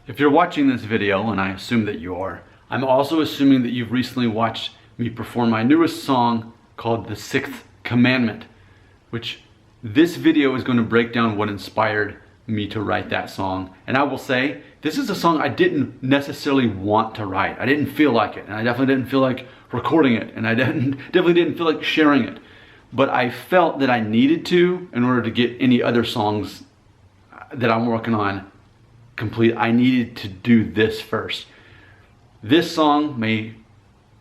If you're watching this video, and I assume that you are, I'm also assuming that you've recently watched me perform my newest song called The Sixth Commandment, which this video is going to break down what inspired me to write that song. And I will say, this is a song I didn't necessarily want to write. I didn't feel like it, and I definitely didn't feel like recording it, and I definitely didn't feel like sharing it. But I felt that I needed to, in order to get any other songs that I'm working on complete, I needed to do this first. This song may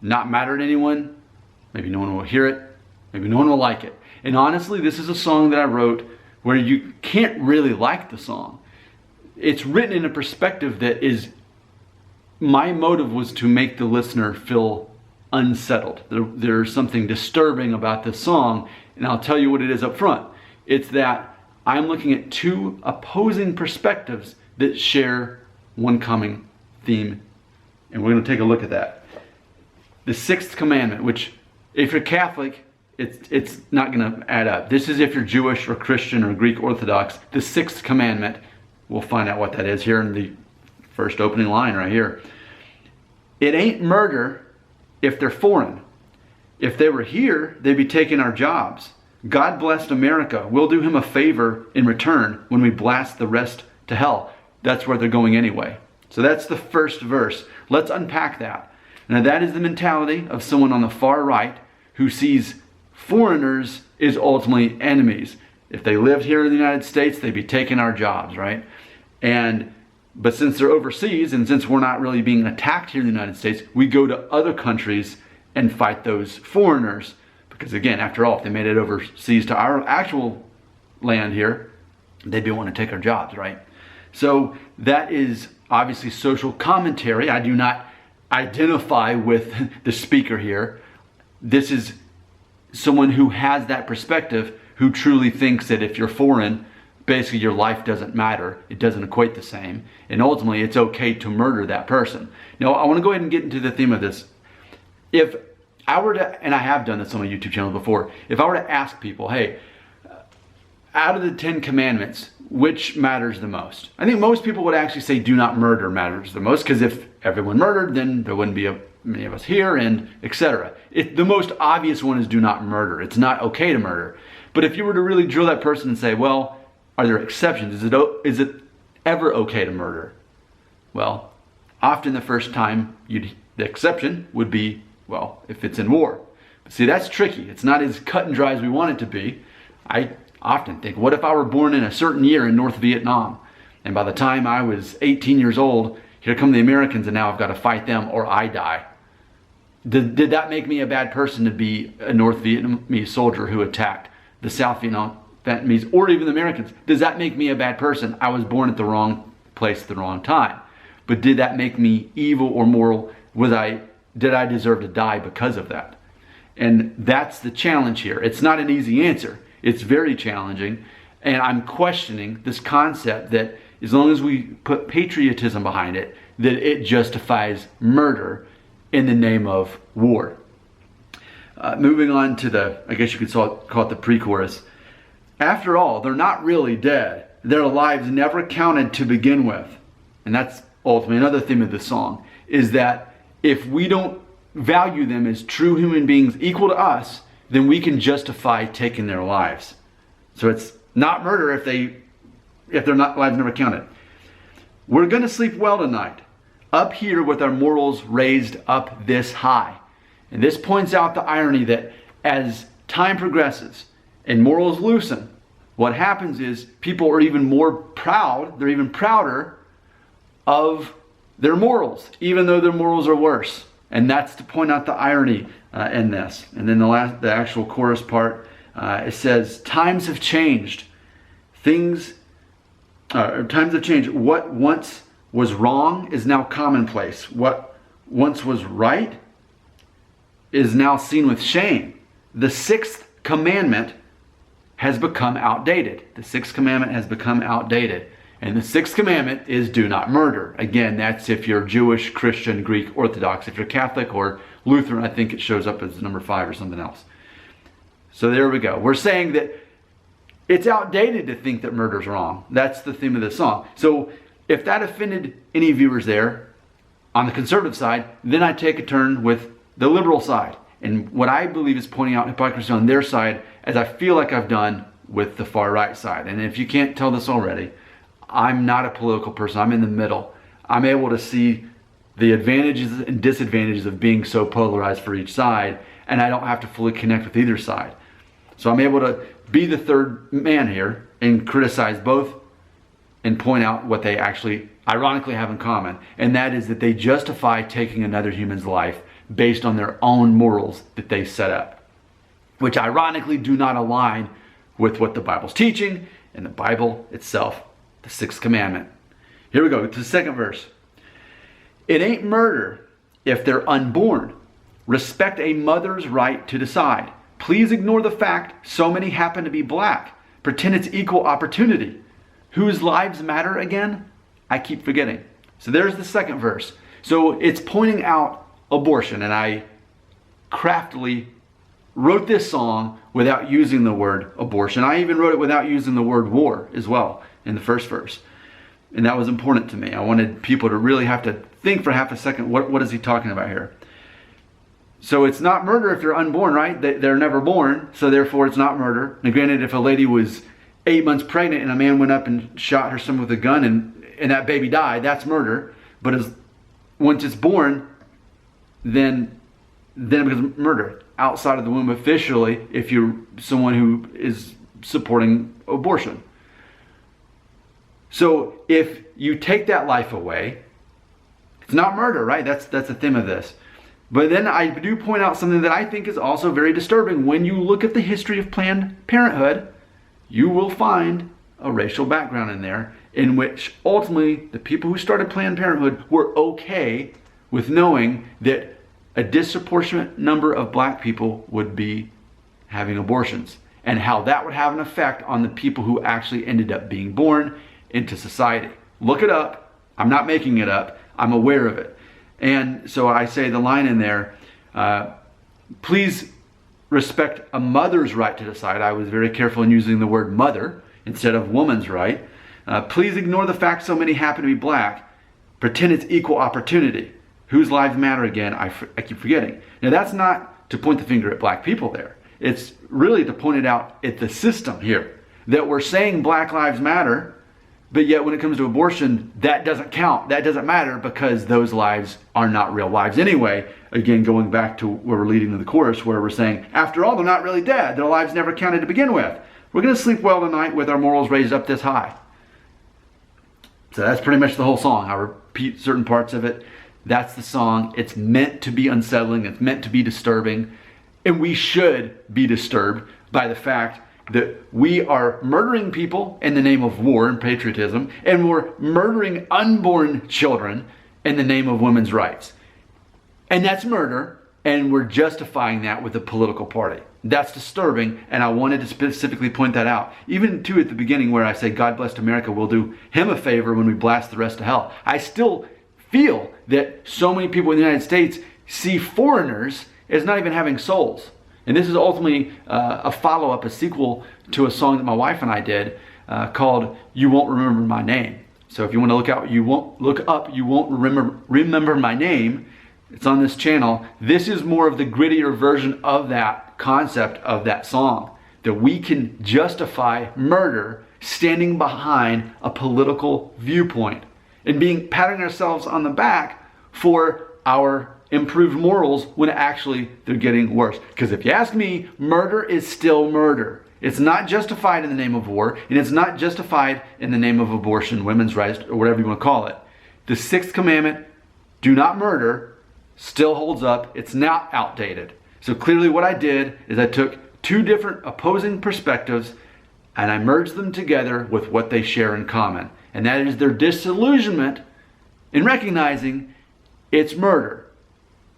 not matter to anyone. Maybe no one will hear it. Maybe no one will like it. And honestly, this is a song that I wrote where you can't really like the song. It's written in a perspective that is, my motive was to make the listener feel unsettled. There's something disturbing about this song, and I'll tell you what it is up front. It's that I'm looking at two opposing perspectives that share one common theme, and we're going to take a look at that. The sixth commandment, which if you're Catholic, it's not going to add up. This is if you're Jewish or Christian or Greek Orthodox. The sixth commandment, we'll find out what that is here in the first opening line right here. It ain't murder if they're foreign. If they were here, they'd be taking our jobs. God blessed America. We'll do him a favor in return when we blast the rest to hell. That's where they're going anyway. So that's the first verse. Let's unpack that. Now that is the mentality of someone on the far right who sees foreigners as ultimately enemies. If they lived here in the United States, they'd be taking our jobs, right? But since they're overseas, and since we're not really being attacked here in the United States, we go to other countries and fight those foreigners. Because again, after all, if they made it overseas to our actual land here, they'd be wanting to take our jobs, right? So that is obviously social commentary. I do not identify with the speaker here. This is someone who has that perspective, who truly thinks that if you're foreign, basically your life doesn't matter. It doesn't equate the same. And ultimately, it's okay to murder that person. Now, I want to go ahead and get into the theme of this. If I were to, and I have done this on my YouTube channel before, if I were to ask people, hey, out of the 10 commandments, which matters the most? I think most people would actually say do not murder matters the most, because if everyone murdered, then there wouldn't be many of us here, and etc. The most obvious one is do not murder. It's not okay to murder. But if you were to really drill that person and say, well, are there exceptions? Is it ever okay to murder? Well, often the first time the exception would be, well, if it's in war. But see, that's tricky. It's not as cut and dry as we want it to be. I often think, what if I were born in a certain year in North Vietnam, and by the time I was 18 years old, here come the Americans, and now I've got to fight them or I die. Did that make me a bad person to be a North Vietnamese soldier who attacked the South Vietnamese or even the Americans? Does that make me a bad person? I was born at the wrong place at the wrong time. But did that make me evil or moral? Did I deserve to die because of that? And that's the challenge here. It's not an easy answer. It's very challenging. And I'm questioning this concept that as long as we put patriotism behind it, that it justifies murder in the name of war. Moving on to I guess you could call it the pre-chorus. After all, they're not really dead. Their lives never counted to begin with. And that's ultimately another theme of the song, is that if we don't value them as true human beings equal to us, then we can justify taking their lives. So it's not murder if their lives never counted. We're going to sleep well tonight, up here with our morals raised up this high. And this points out the irony that as time progresses and morals loosen, what happens is people are even more proud, they're even prouder of their morals, even though their morals are worse. And that's to point out the irony in this. And then the actual chorus part, it says, times have changed. Times have changed. What once was wrong is now commonplace. What once was right is now seen with shame. The sixth commandment has become outdated. The sixth commandment has become outdated. And the sixth commandment is do not murder. Again, that's if you're Jewish, Christian, Greek, Orthodox. If you're Catholic or Lutheran, I think it shows up as number 5 or something else. So there we go. We're saying that it's outdated to think that murder's wrong. That's the theme of the song. So if that offended any viewers there on the conservative side, then I take a turn with the liberal side. And what I believe is pointing out hypocrisy on their side, as I feel like I've done with the far right side. And if you can't tell this already, I'm not a political person. I'm in the middle. I'm able to see the advantages and disadvantages of being so polarized for each side, and I don't have to fully connect with either side. So I'm able to be the third man here and criticize both and point out what they actually ironically have in common, and that is that they justify taking another human's life based on their own morals that they set up, which ironically do not align with what the Bible's teaching and the Bible itself, the sixth commandment. Here we go to the second verse. It ain't murder if they're unborn. Respect a mother's right to decide. Please ignore the fact so many happen to be black. Pretend it's equal opportunity. Whose lives matter again? I keep forgetting. So there's the second verse. So it's pointing out abortion, and I craftily wrote this song without using the word abortion. I even wrote it without using the word war as well in the first verse. And that was important to me. I wanted people to really have to think for half a second, what is he talking about here? So it's not murder if they're unborn, right? They're never born, so therefore it's not murder. Now granted, if a lady was 8 months pregnant and a man went up and shot her son with a gun and that baby died, that's murder. But once it's born, then it becomes murder outside of the womb officially if you're someone who is supporting abortion. So if you take that life away, it's not murder, right? That's the theme of this. But then I do point out something that I think is also very disturbing. When you look at the history of Planned Parenthood, you will find a racial background in there in which ultimately the people who started Planned Parenthood were okay with knowing that a disproportionate number of black people would be having abortions and how that would have an effect on the people who actually ended up being born into society. Look it up. I'm not making it up. I'm aware of it. And so I say the line in there, please respect a mother's right to decide. I was very careful in using the word mother instead of woman's right. Please ignore the fact so many happen to be black. Pretend it's equal opportunity. Whose lives matter again? I keep forgetting. Now that's not to point the finger at black people there. It's really to point it out at the system here. That we're saying black lives matter, but yet when it comes to abortion, that doesn't count. That doesn't matter because those lives are not real lives anyway. Again, going back to where we're leading to the chorus where we're saying, after all, they're not really dead. Their lives never counted to begin with. We're going to sleep well tonight with our morals raised up this high. So that's pretty much the whole song. I repeat certain parts of it. That's the song. It's meant to be unsettling. It's meant to be disturbing. And we should be disturbed by the fact that we are murdering people in the name of war and patriotism, and we're murdering unborn children in the name of women's rights. And that's murder, and we're justifying that with a political party. That's disturbing, and I wanted to specifically point that out. Even too at the beginning where I say, God bless America, we'll do him a favor when we blast the rest to hell. I still feel that so many people in the United States see foreigners as not even having souls. And this is ultimately a follow-up, a sequel to a song that my wife and I did called You Won't Remember My Name. So if you want to look up, You Won't Remember My Name, it's on this channel. This is more of the grittier version of that concept of that song. That we can justify murder standing behind a political viewpoint and patting ourselves on the back for our improved morals when actually they're getting worse. Because if you ask me, murder is still murder. It's not justified in the name of war, and it's not justified in the name of abortion, women's rights, or whatever you want to call it. The sixth commandment, do not murder, still holds up. It's not outdated. So clearly what I did is I took two different opposing perspectives and I merged them together with what they share in common. And that is their disillusionment in recognizing it's murder.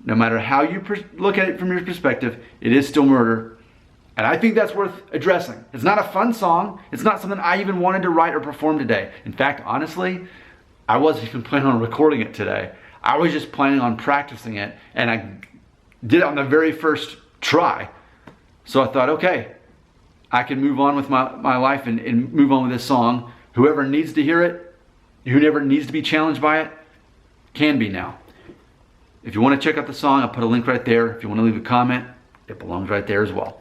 No matter how you look at it from your perspective, it is still murder. And I think that's worth addressing. It's not a fun song. It's not something I even wanted to write or perform today. In fact, honestly, I wasn't even planning on recording it today. I was just planning on practicing it, and I did it on the very first try. So I thought, okay, I can move on with my life and move on with this song. Whoever needs to hear it, who never needs to be challenged by it can be now. If you want to check out the song, I'll put a link right there. If you want to leave a comment, it belongs right there as well.